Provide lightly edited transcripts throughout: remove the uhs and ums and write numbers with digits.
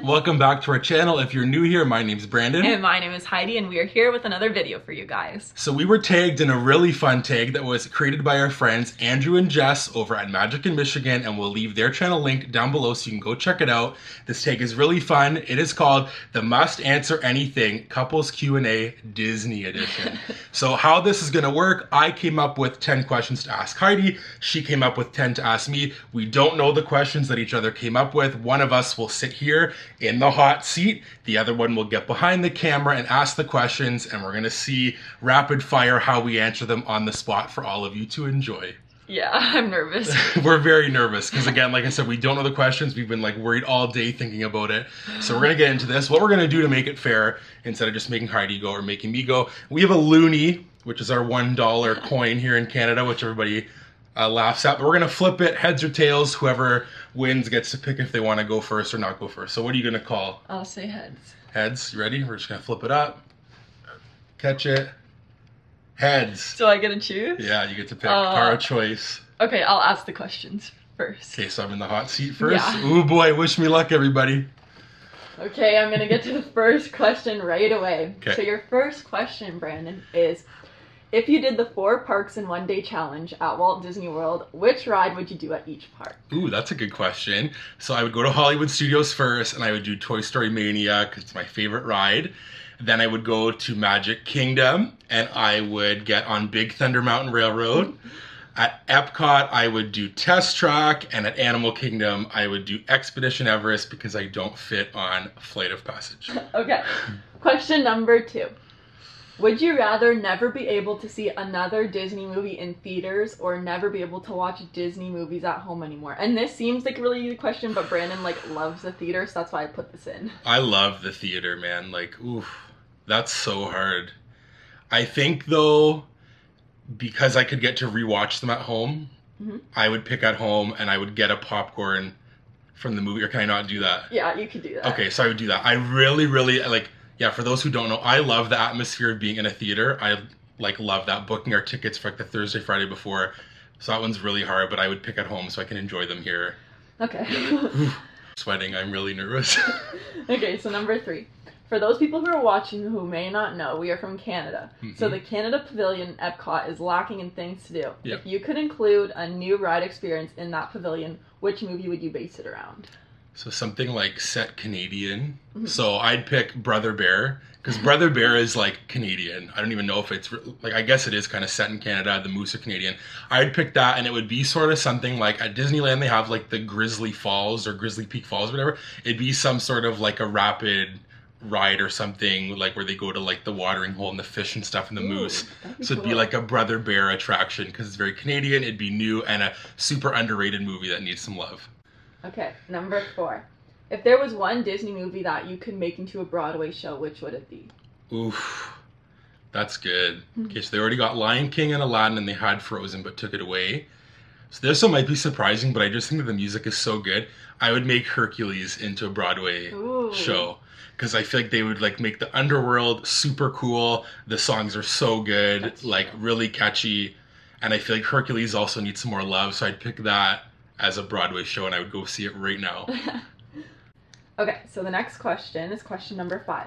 Welcome back to our channel. If you're new here, my name's Brandon. And my name is Heidi, and we are here with another video for you guys. So we were tagged in a really fun tag that was created by our friends Andrew and Jess over at Magic in Michigan, and we'll leave their channel linked down below so you can go check it out. This tag is really fun. It is called the Must Answer Anything Couples Q&A Disney Edition. So how this is gonna work, I came up with 10 questions to ask Heidi. She came up with 10 to ask me. We don't know the questions that each other came up with. One of us will sit here in the hot seat. The other one will get behind the camera and ask the questions, and we're gonna see rapid fire how we answer them on the spot for all of you to enjoy. Yeah, I'm nervous. We're very nervous because, again, like I said, we don't know the questions. We've been like worried all day thinking about it. So we're gonna get into this. What we're gonna do to make it fair, instead of just making Heidi go or making me go, we have a loonie, which is our $1 coin here in Canada, which everybody laughs at, but we're gonna flip it heads or tails. Whoever wins gets to pick if they want to go first or not go first. So what are you gonna call? I'll say heads. Heads. You ready? We're just gonna flip it up, catch it. Heads. Do I get to choose? Yeah, you get to pick. Power of choice. Okay, I'll ask the questions first. Okay, so I'm in the hot seat first. Yeah. Ooh boy, wish me luck, everybody. Okay, I'm gonna get to the first question right away. Okay. So your first question, Brandon, is if you did the 4 parks in 1 day challenge at Walt Disney World, which ride would you do at each park? Ooh, that's a good question. So I would go to Hollywood Studios first, and I would do Toy Story Mania because it's my favorite ride. Then I would go to Magic Kingdom, and I would get on Big Thunder Mountain Railroad. At Epcot, I would do Test Track, and at Animal Kingdom, I would do Expedition Everest because I don't fit on Flight of Passage. Okay, question number 2. Would you rather never be able to see another Disney movie in theaters or never be able to watch Disney movies at home anymore? And this seems like a really easy question, but Brandon loves the theater, so that's why I put this in. I love the theater, man. Oof, that's so hard. I think though, because I could get to rewatch them at home, I would pick at home and I would get a popcorn from the movie. Or can I not do that? Yeah, you could do that. Okay, so I would do that. I really, yeah, for those who don't know, I love the atmosphere of being in a theater. I love that, booking our tickets for the Thursday, Friday before. So that one's really hard, but I would pick at home so I can enjoy them here. Okay. Sweating, I'm really nervous. Okay, so number 3. For those people who are watching who may not know, we are from Canada. So the Canada Pavilion Epcot is lacking in things to do. Yep. If you could include a new ride experience in that pavilion, which movie would you base it around? So something like set Canadian. So I'd pick Brother Bear, because Brother Bear is Canadian. I don't even know if it's, I guess it is kind of set in Canada. The moose are Canadian. I'd pick that, and it would be sort of something like at Disneyland they have the Grizzly Falls or Grizzly Peak Falls, whatever. It'd be some sort of a rapid ride or something where they go to the watering hole and the fish and stuff and the moose. So it'd be a Brother Bear attraction because it's very Canadian. It'd be new and a super underrated movie that needs some love. Okay, number 4. If there was one Disney movie that you could make into a Broadway show, which would it be? Oof, that's good. Okay, so they already got Lion King and Aladdin, and they had Frozen but took it away. So this one might be surprising, but I just think that the music is so good. I would make Hercules into a Broadway show because I feel like they would make the underworld super cool. The songs are so good, really catchy, and I feel like Hercules also needs some more love. So I'd pick that as a Broadway show, and I would go see it right now. Okay, so the next question is question number 5.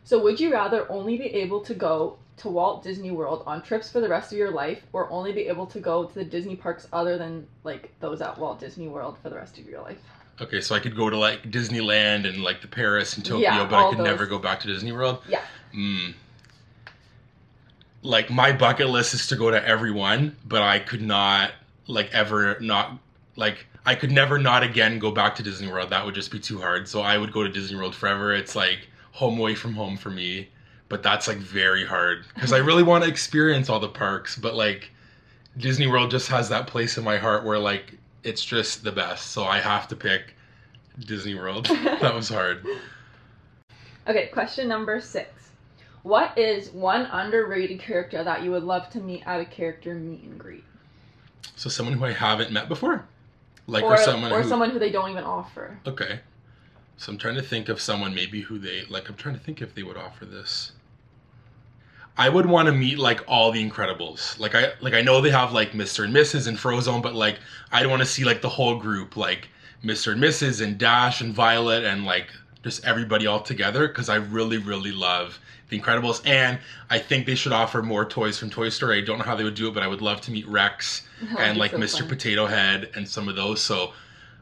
So would you rather only be able to go to Walt Disney World on trips for the rest of your life, or only be able to go to the Disney parks other than those at Walt Disney World for the rest of your life? Okay, so I could go to Disneyland and the Paris and Tokyo, but I could never go back to Disney World? Yeah. My bucket list is to go to every one, but I could not ever not I could never not again go back to Disney World. That would just be too hard. So I would go to Disney World forever. It's home away from home for me, but that's very hard because I really want to experience all the parks, but Disney World just has that place in my heart where it's just the best. So I have to pick Disney World. That was hard. Okay, question number 6. What is one underrated character that you would love to meet at a character meet and greet? So someone who I haven't met before? Or someone who they don't even offer. Okay. So I'm trying to think of someone maybe who they, I'm trying to think if they would offer this. I would want to meet all the Incredibles. I know they have Mr. and Mrs. and Frozone, but I'd want to see the whole group, Mr. and Mrs. and Dash and Violet and just everybody all together, because I really, really love The Incredibles. And I think they should offer more toys from Toy Story. I don't know how they would do it, but I would love to meet Rex and like so Mr. fun. Potato Head and some of those. So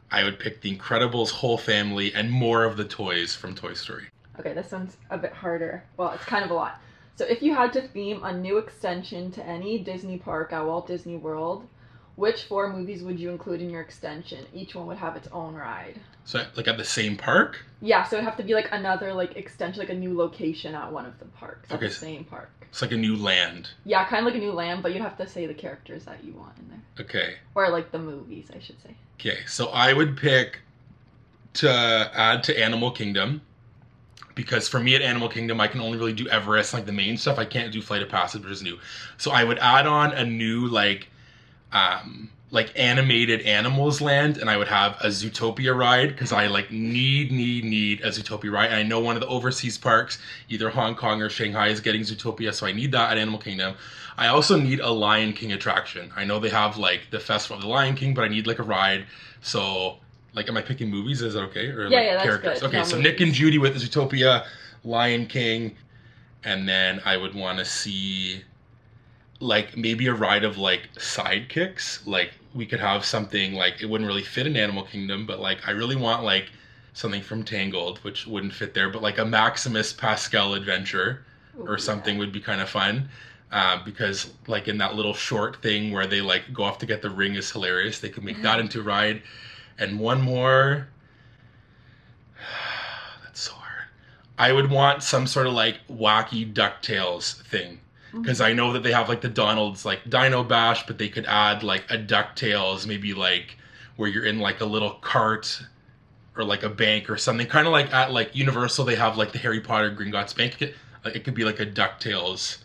I would pick The Incredibles whole family and more of the toys from Toy Story. Okay, this one's a bit harder. Well, it's kind of a lot. So if you had to theme a new extension to any Disney park at Walt Disney World, which 4 movies would you include in your extension? Each one would have its own ride. So like at the same park? Yeah, so it'd have to be like another like extension, like a new location at one of the parks, at Okay, the same park. It's like a new land. Yeah, kind of like a new land, but you'd have to say the characters that you want in there. Okay. Or like the movies, I should say. Okay, so I would pick to add to Animal Kingdom, because for me at Animal Kingdom, I can only really do Everest, like the main stuff. I can't do Flight of Passage, which is new. So I would add on a new like animated animals land, and I would have a Zootopia ride, because I like need a Zootopia ride. And I know one of the overseas parks, either Hong Kong or Shanghai, is getting Zootopia, so I need that at Animal Kingdom. I also need a Lion King attraction. I know they have like the Festival of the Lion King, but I need like a ride. So like, am I picking movies? Is that okay? Or Yeah, like yeah, that's characters? good. Okay, No, so movies. Nick and Judy with Zootopia, Lion King, and then I would want to see like maybe a ride of like sidekicks. Like we could have something like, it wouldn't really fit in Animal Kingdom, but like I really want like something from Tangled, which wouldn't fit there, but like a Maximus Pascal adventure or something would be kind of fun. Because like in that little short thing where they like go off to get the ring is hilarious. They could make that into a ride. And one more, that's so hard. I would want some sort of like wacky DuckTales thing, because I know that they have like the Donald's like Dino Bash, but they could add like a DuckTales, maybe like where you're in like a little cart or like a bank or something. Kind of like at like Universal, they have like the Harry Potter Gringotts Bank. It could be like a DuckTales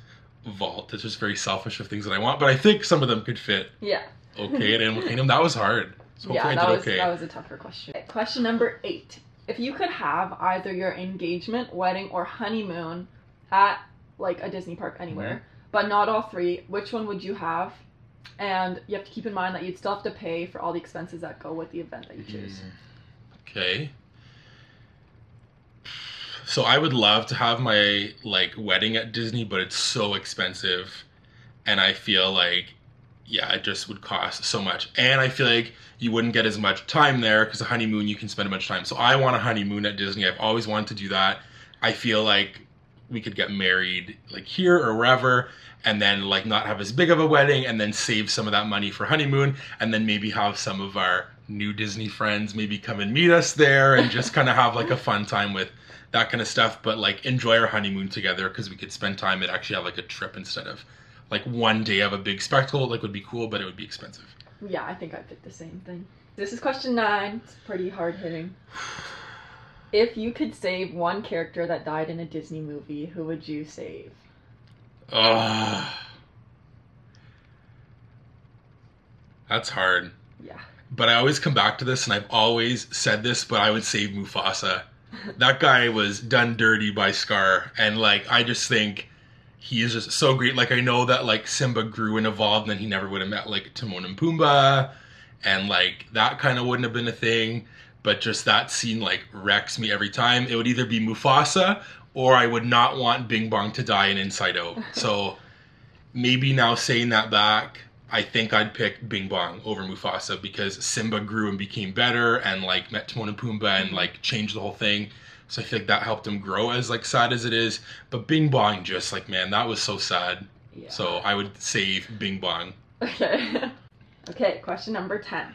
vault. It's just very selfish of things that I want, but I think some of them could fit. Yeah. Okay, at Animal Kingdom. That was hard. So Yeah, hopefully that was a tougher question. Okay, question number 8. If you could have either your engagement, wedding, or honeymoon at like a Disney park anywhere, but not all 3, which one would you have? And you have to keep in mind that you'd still have to pay for all the expenses that go with the event that you choose. Okay. So I would love to have my like wedding at Disney, but it's so expensive, and I feel like, yeah, it just would cost so much, and I feel like you wouldn't get as much time there, because a honeymoon you can spend a bunch of time. So I want a honeymoon at Disney. I've always wanted to do that. I feel like we could get married like here or wherever, and then like not have as big of a wedding, and then save some of that money for honeymoon, and then maybe have some of our new Disney friends maybe come and meet us there, and just kind of have like a fun time with that kind of stuff, but like enjoy our honeymoon together, because we could spend time and actually have like a trip instead of like one day of a big spectacle. Like would be cool, but it would be expensive. Yeah, I think I picked the same thing. This is question 9. It's pretty hard hitting. If you could save one character that died in a Disney movie, who would you save? That's hard. Yeah. But I always come back to this, and I've always said this, but I would save Mufasa. That guy was done dirty by Scar, and like I just think he is just so great. Like I know that like Simba grew and evolved, and then he never would have met like Timon and Pumbaa, and like that kind of wouldn't have been a thing. But just that scene like wrecks me every time. It would either be Mufasa, or I would not want Bing Bong to die in Inside Out. So maybe now saying that back, I think I'd pick Bing Bong over Mufasa, because Simba grew and became better, and like met Timon and Pumbaa and like changed the whole thing. So I feel like that helped him grow, as like sad as it is. But Bing Bong, just like, man, that was so sad. Yeah. So I would save Bing Bong. Okay. Okay, question number 10.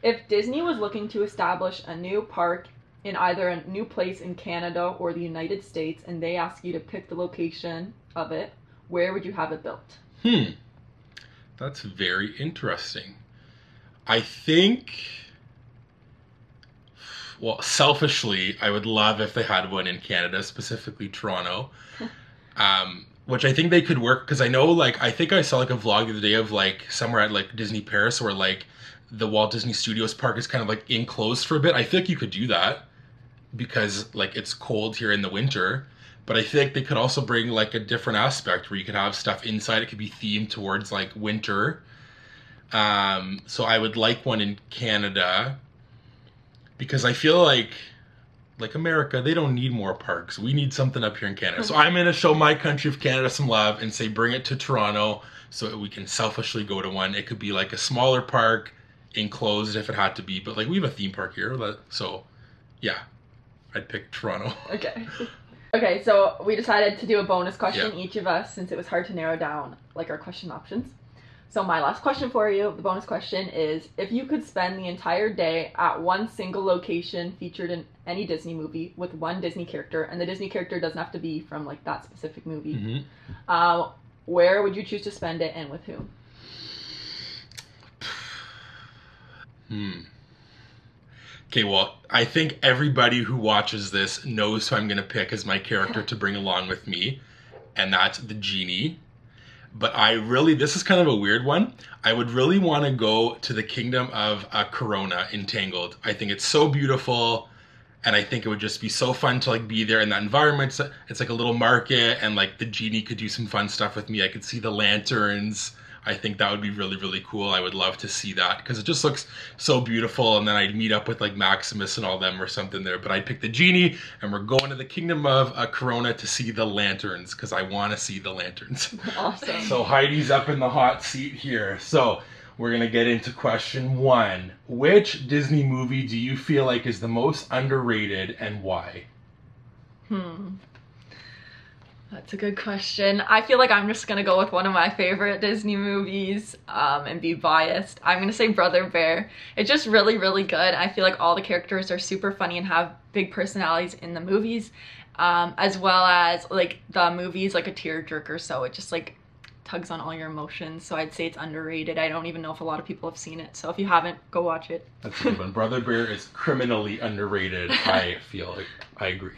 If Disney was looking to establish a new park in either a new place in Canada or the United States, and they ask you to pick the location of it, where would you have it built? That's very interesting. I think, well, selfishly, I would love if they had one in Canada, specifically Toronto. Which I think they could work, because I know, like, I think I saw like a vlog the other day of like somewhere at like Disney Paris, where like the Walt Disney Studios park is kind of like enclosed for a bit. I feel like you could do that, because like it's cold here in the winter. But I feel like they could also bring like a different aspect where you could have stuff inside. It could be themed towards like winter. So I would like one in Canada, because I feel like like America, they don't need more parks. We need something up here in Canada. So I'm going to show my country of Canada some love and say bring it to Toronto so we can selfishly go to one. It could be like a smaller park, enclosed if it had to be, but like we have a theme park here. So yeah, I'd pick Toronto. Okay. Okay, so we decided to do a bonus question, Yeah. each of us, since it was hard to narrow down like our question options. So my last question for you, the bonus question is, if you could spend the entire day at one single location featured in any Disney movie with one Disney character, and the Disney character doesn't have to be from like that specific movie, where would you choose to spend it and with whom? Okay, well, I think everybody who watches this knows who I'm going to pick as my character to bring along with me, and that's the genie. But this is kind of a weird one. I would really want to go to the kingdom of Corona in Tangled. I think it's so beautiful, and I think it would just be so fun to like be there in that environment. It's like a little market, and like the genie could do some fun stuff with me. I could see the lanterns. I think that would be really, really cool. I would love to see that because it just looks so beautiful. And then I'd meet up with like Maximus and all them or something there. But I'd pick the genie, and we're going to the kingdom of Corona to see the lanterns because I want to see the lanterns. Awesome. So Heidi's up in the hot seat here. So we're going to get into question 1. Which Disney movie do you feel like is the most underrated and why? That's a good question. I feel like I'm just gonna go with one of my favorite Disney movies and be biased. I'm gonna say Brother Bear. It's just really, really good. I feel like all the characters are super funny and have big personalities in the movies, as well as like the movie's like a tearjerker, so it just like tugs on all your emotions. So I'd say it's underrated. I don't even know if a lot of people have seen it. So if you haven't, go watch it. That's a good one. Brother Bear is criminally underrated, I feel like. I agree.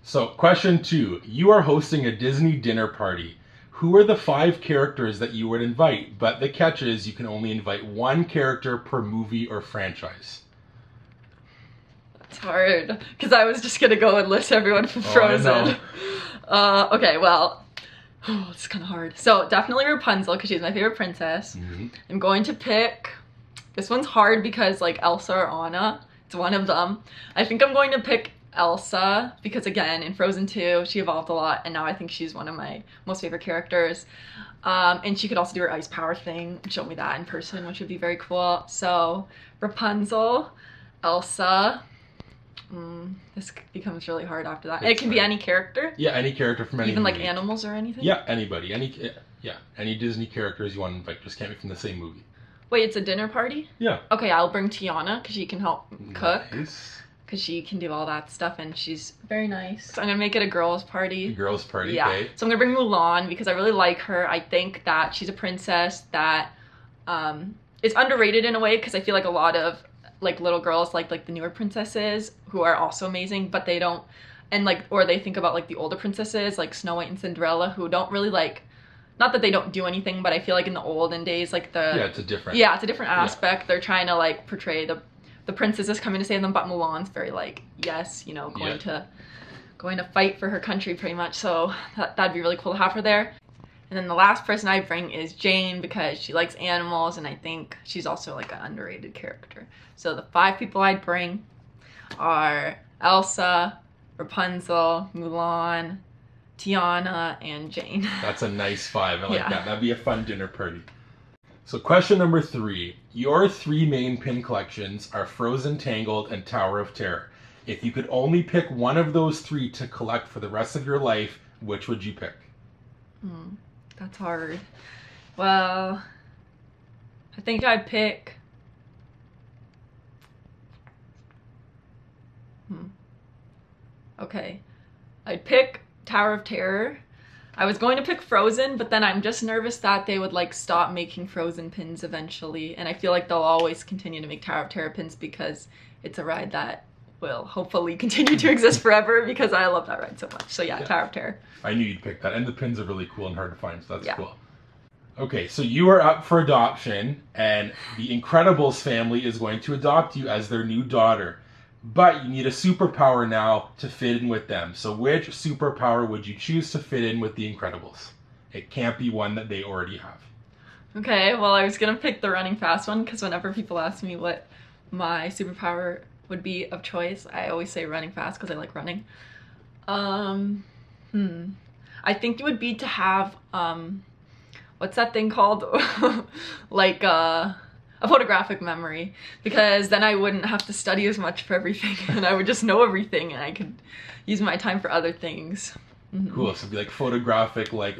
So, question 2. You are hosting a Disney dinner party. Who are the 5 characters that you would invite? But the catch is you can only invite one character per movie or franchise. It's hard, because I was just going to go and list everyone from Frozen. Okay, well, it's kind of hard. So, definitely Rapunzel, because she's my favorite princess. I'm going to pick... This one's hard because, like, Elsa or Anna. It's one of them. I think I'm going to pick Elsa, because again, in Frozen 2, she evolved a lot, and now I think she's one of my most favorite characters. And she could also do her ice power thing, show me that in person, which would be very cool. So, Rapunzel, Elsa, this becomes really hard after that. It can be any character? Yeah, any character from any Even movie. like animals or anything? Yeah, anybody. Any Disney characters you want to invite, just can't be from the same movie. Wait, it's a dinner party? Yeah. Okay, I'll bring Tiana, because she can help cook. Nice. Because she can do all that stuff, and she's very nice. So I'm gonna make it a girls' party. A girls' party, yeah. okay. So I'm gonna bring Mulan because I really like her. I think that she's a princess that is underrated in a way, because I feel like a lot of like little girls like the newer princesses who are also amazing, but they don't, and like, or they think about like the older princesses like Snow White and Cinderella who don't really like, not that they don't do anything, but I feel like in the olden days, like it's a different aspect. They're trying to like portray the princesses coming to save them, but Mulan's very like, yes, you know, going to fight for her country pretty much. So that'd be really cool to have her there. And then the last person I bring is Jane, because she likes animals, and I think she's also like an underrated character. So the 5 people I'd bring are Elsa, Rapunzel, Mulan, Tiana, and Jane. That's a nice 5. I like that. That'd be a fun dinner party. So question number 3. Your 3 main pin collections are Frozen, Tangled, and Tower of Terror. If you could only pick one of those 3 to collect for the rest of your life, which would you pick? That's hard. Well, I think I'd pick... Okay. I'd pick Tower of Terror. I was going to pick Frozen, but then I'm just nervous that they would like stop making Frozen pins eventually, and I feel like they'll always continue to make Tower of Terror pins because it's a ride that will hopefully continue to exist forever, because I love that ride so much. So yeah, Tower of Terror. I knew you'd pick that, and the pins are really cool and hard to find, so that's cool. Okay, so you are up for adoption, and the Incredibles family is going to adopt you as their new daughter. But you need a superpower now to fit in with them. So which superpower would you choose to fit in with the Incredibles? It can't be one that they already have. Okay, well, I was going to pick the running fast one, because whenever people ask me what my superpower would be of choice. I always say running fast because I like running. I think it would be to have, what's that thing called? Like, a photographic memory, because then I wouldn't have to study as much for everything and I would just know everything and I could use my time for other things. Cool. So it'd be like photographic, like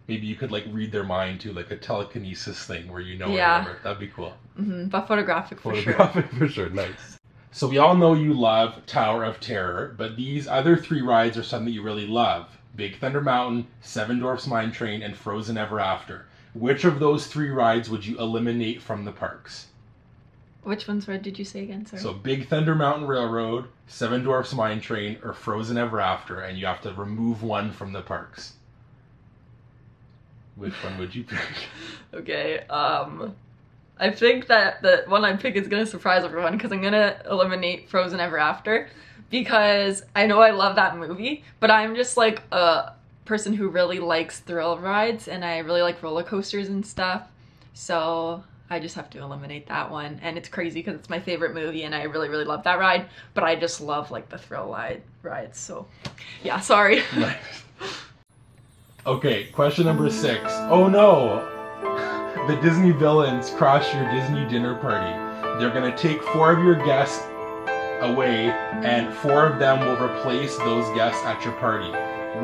maybe you could like read their mind too, like a telekinesis thing where you know whatever. That'd be cool. But photographic for sure. Photographic for sure. Nice. So we all know you love Tower of Terror, but these other 3 rides are some that you really love. Big Thunder Mountain, Seven Dwarfs Mine Train, and Frozen Ever After. Which of those 3 rides would you eliminate from the parks? Which ones did you say again? Sorry. So Big Thunder Mountain Railroad, Seven Dwarfs Mine Train, or Frozen Ever After, and you have to remove one from the parks. Which one would you pick? Okay, I think that the one I pick is gonna surprise everyone because I'm gonna eliminate Frozen Ever After because I know I love that movie, but I'm just like a person who really likes thrill rides and I really like roller coasters and stuff, so I just have to eliminate that one. And it's crazy because it's my favorite movie and I really love that ride, but I just love like the thrill rides, so yeah, sorry. Nice. Okay, question number 6. Oh no! The Disney villains crash your Disney dinner party. They're gonna take 4 of your guests away and 4 of them will replace those guests at your party.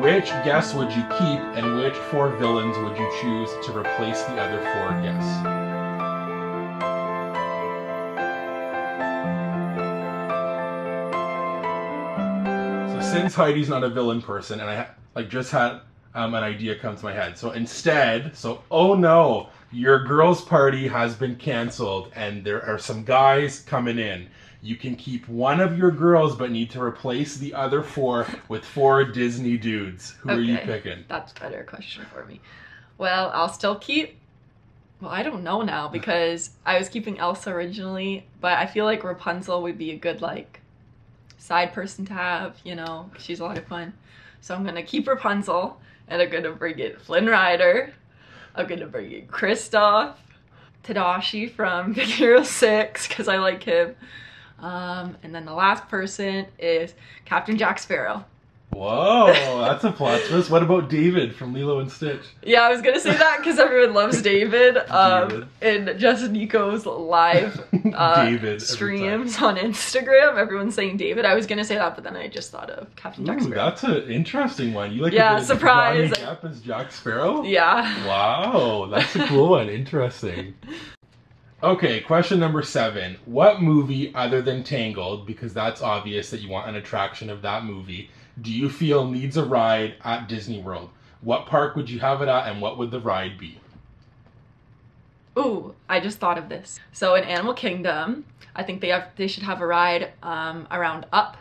Which guests would you keep and which 4 villains would you choose to replace the other 4 guests? So since Heidi's not a villain person and I just had an idea come to my head. So instead, oh no, your girls' party has been canceled and there are some guys coming in. You can keep one of your girls but need to replace the other 4 with 4 Disney dudes. Who are you picking? That's a better question for me. Well, I'll still keep... Well, I don't know now because I was keeping Elsa originally, but I feel like Rapunzel would be a good, like, side person to have, you know? She's a lot of fun. So I'm gonna keep Rapunzel and I'm gonna bring in Flynn Rider. I'm gonna bring in Kristoff, Tadashi from Big Hero 6 because I like him. And then the last person is Captain Jack Sparrow. Whoa, that's a plot twist. What about David from Lilo and Stitch? Yeah, I was gonna say that because everyone loves David. In Just Nico's live streams on Instagram, everyone's saying David. I was gonna say that, but then I just thought of Captain Jack Sparrow. That's an interesting one. You like surprise. Johnny Depp as Jack Sparrow? Yeah. Wow, that's a cool one. Interesting. Okay, question number 7. What movie other than Tangled, because that's obvious that you want an attraction of that movie, do you feel needs a ride at Disney World? What park would you have it at and what would the ride be? Ooh, I just thought of this. So in Animal Kingdom, I think they should have a ride around Up.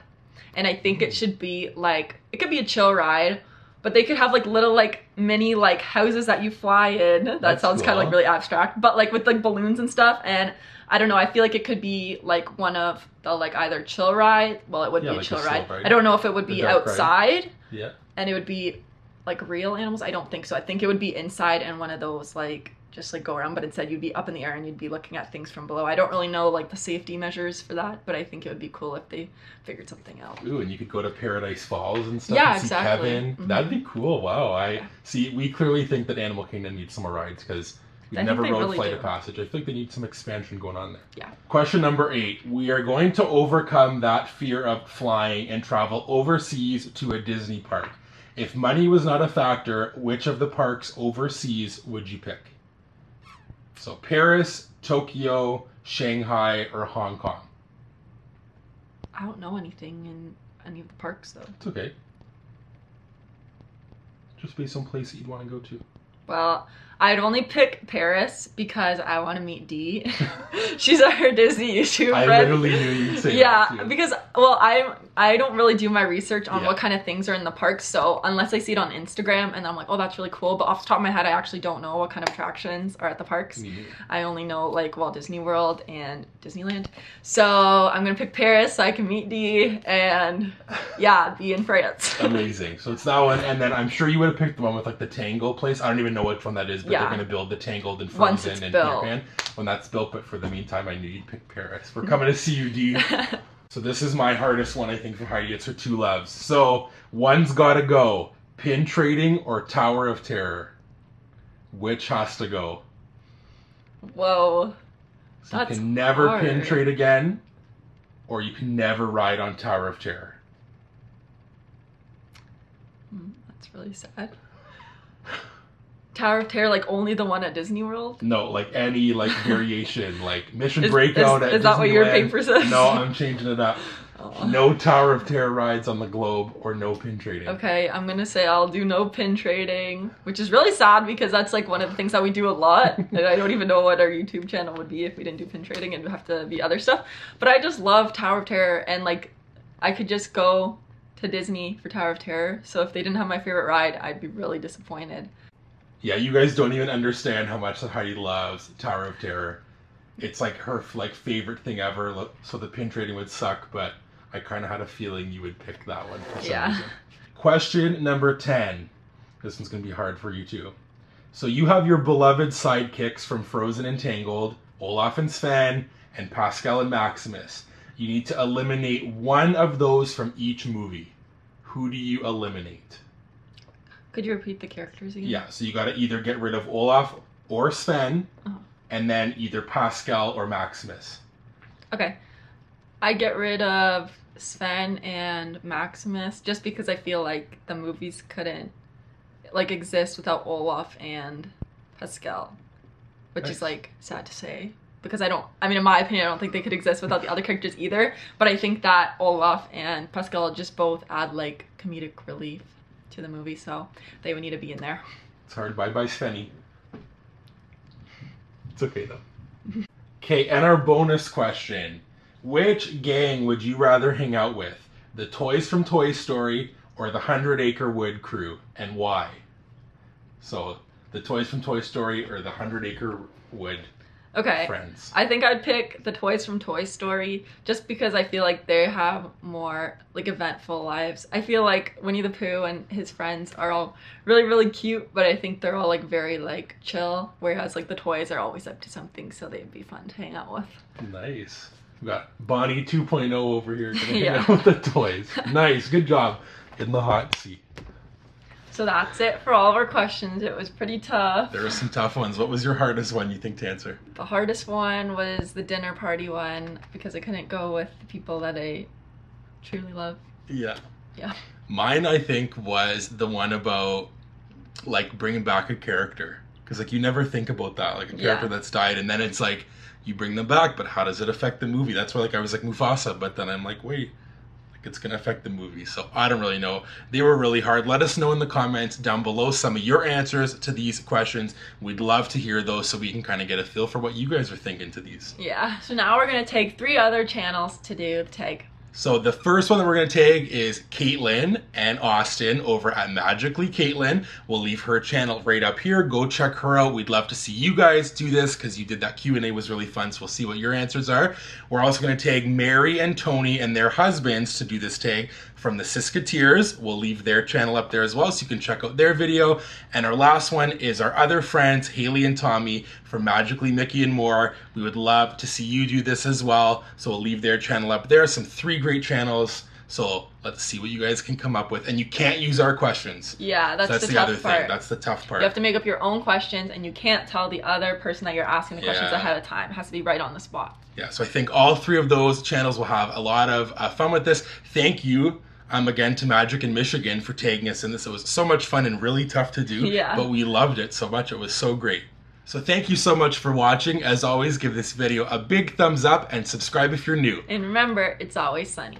And I think it should be like, it could be a chill ride, but they could have like little like mini like houses that you fly in. That sounds kind of like really abstract, but like with like balloons and stuff. And I don't know, I feel like it could be like one of the like either chill ride. Well, it would be a chill ride. I don't know if it would be outside. Yeah. And it would be like real animals. I don't think so. I think it would be inside and one of those like just like go around, but instead you'd be up in the air and you'd be looking at things from below. I don't really know like the safety measures for that, but I think it would be cool if they figured something out. Ooh, and you could go to Paradise Falls and stuff. Yeah, and see exactly. Kevin. Mm-hmm. That'd be cool. Wow. See, we clearly think that Animal Kingdom needs some more rides because we've never rode Flight of Passage. I think they need some expansion going on there. Yeah. Question number 8. We are going to overcome that fear of flying and travel overseas to a Disney park. If money was not a factor, which of the parks overseas would you pick? So Paris, Tokyo, Shanghai, or Hong Kong? I don't know anything in any of the parks though. It's okay. Just be some place that you'd want to go to. Well, I'd only pick Paris because I want to meet Dee. She's our Disney YouTube friend. I literally knew you'd say that too. Because, well, I don't really do my research on what kind of things are in the parks, so unless I see it on Instagram and I'm like, oh, that's really cool, but off the top of my head, I actually don't know what kind of attractions are at the parks. I only know, like, Walt Disney World and Disneyland. So I'm going to pick Paris so I can meet Dee and, be in France. Amazing. So it's that one, and then I'm sure you would have picked the one with, like, the Tangle place. I don't even know which one that is, but they're going to build the Tangled and Frozen and Peter Pan when that's built, but for the meantime, I knew you'd pick Paris. We're coming to see you, Dee. So this is my hardest one, I think, for Heidi. It's her two loves. So one's gotta go. Pin trading or Tower of Terror? Which has to go? Whoa. So That's you can never hard. pin trade again, or you can never ride on Tower of Terror. That's really sad. Tower of Terror, like only the one at Disney World? No, like any like variation, like Mission Breakout at Is that what your Disneyland. paper says? No, I'm changing it up. Oh. No Tower of Terror rides on the globe or no pin trading. Okay, I'm gonna say I'll do no pin trading, which is really sad because that's like one of the things that we do a lot. And I don't even know what our YouTube channel would be if we didn't do pin trading. It'd have to be other stuff. But I just love Tower of Terror, and like I could just go to Disney for Tower of Terror. So if they didn't have my favorite ride, I'd be really disappointed. Yeah, you guys don't even understand how much Heidi loves Tower of Terror. It's like her like favorite thing ever. So the pin trading would suck, but I kind of had a feeling you would pick that one for some reason. Question number 10. This one's going to be hard for you too. So you have your beloved sidekicks from Frozen and Tangled, Olaf and Sven, and Pascal and Maximus. You need to eliminate one of those from each movie. Who do you eliminate? Could you repeat the characters again? Yeah, so you got to either get rid of Olaf or Sven, and then either Pascal or Maximus. Okay. I get rid of Sven and Maximus just because I feel like the movies couldn't like exist without Olaf and Pascal, which is like sad to say because I mean in my opinion I don't think they could exist without the other characters either, but I think that Olaf and Pascal just both add like comedic relief to the movie, so they would need to be in there. It's hard. Bye bye Svenny. It's okay though. Okay, and our bonus question. Which gang would you rather hang out with? The toys from Toy Story or the 100 Acre Wood crew, and why? So, the toys from Toy Story or the 100 Acre Wood friends? I think I'd pick the toys from Toy Story just because I feel like they have more like eventful lives. I feel like Winnie the Pooh and his friends are all really, really cute, but I think they're all like very like chill, whereas like the toys are always up to something, so they'd be fun to hang out with. Nice. We got Bonnie 2.0 over here gonna hang out with the toys. Nice, good job. In the hot seat. So that's it for all of our questions. It was pretty tough. There were some tough ones. What was your hardest one you think to answer? The hardest one was the dinner party one because I couldn't go with the people that I truly love. Yeah. Yeah. Mine, I think, was the one about like bringing back a character. Because like you never think about that, like a character that's died, and then it's like you bring them back, but how does it affect the movie? That's why like I was like Mufasa, but then I'm like, wait, like it's gonna affect the movie. So I don't really know. They were really hard. Let us know in the comments down below some of your answers to these questions. We'd love to hear those so we can kind of get a feel for what you guys are thinking to these. Yeah, so now we're gonna take 3 other channels to do the tag. So the first one that we're going to tag is Caitlin and Austin over at Magically Caitlin. We'll leave her channel right up here. Go check her out. We'd love to see you guys do this because you did that Q&A, was really fun. So we'll see what your answers are. We're also going to tag Mary and Tony and their husbands to do this tag from the Siskateers. We'll leave their channel up there as well so you can check out their video. And our last one is our other friends, Haley and Tommy from Magically Mickey and More. We would love to see you do this as well. So we'll leave their channel up there. 3 great channels. So let's see what you guys can come up with. And you can't use our questions. Yeah, that's the the tough other part. thing. That's the tough part. You have to make up your own questions and you can't tell the other person that you're asking the questions ahead of time. It has to be right on the spot. Yeah, so I think all 3 of those channels will have a lot of fun with this. Thank you again to Magic in Michigan for tagging us in this. It was so much fun and really tough to do, but we loved it so much. It was so great. So thank you so much for watching. As always, give this video a big thumbs up and subscribe if you're new. And remember, it's always sunny.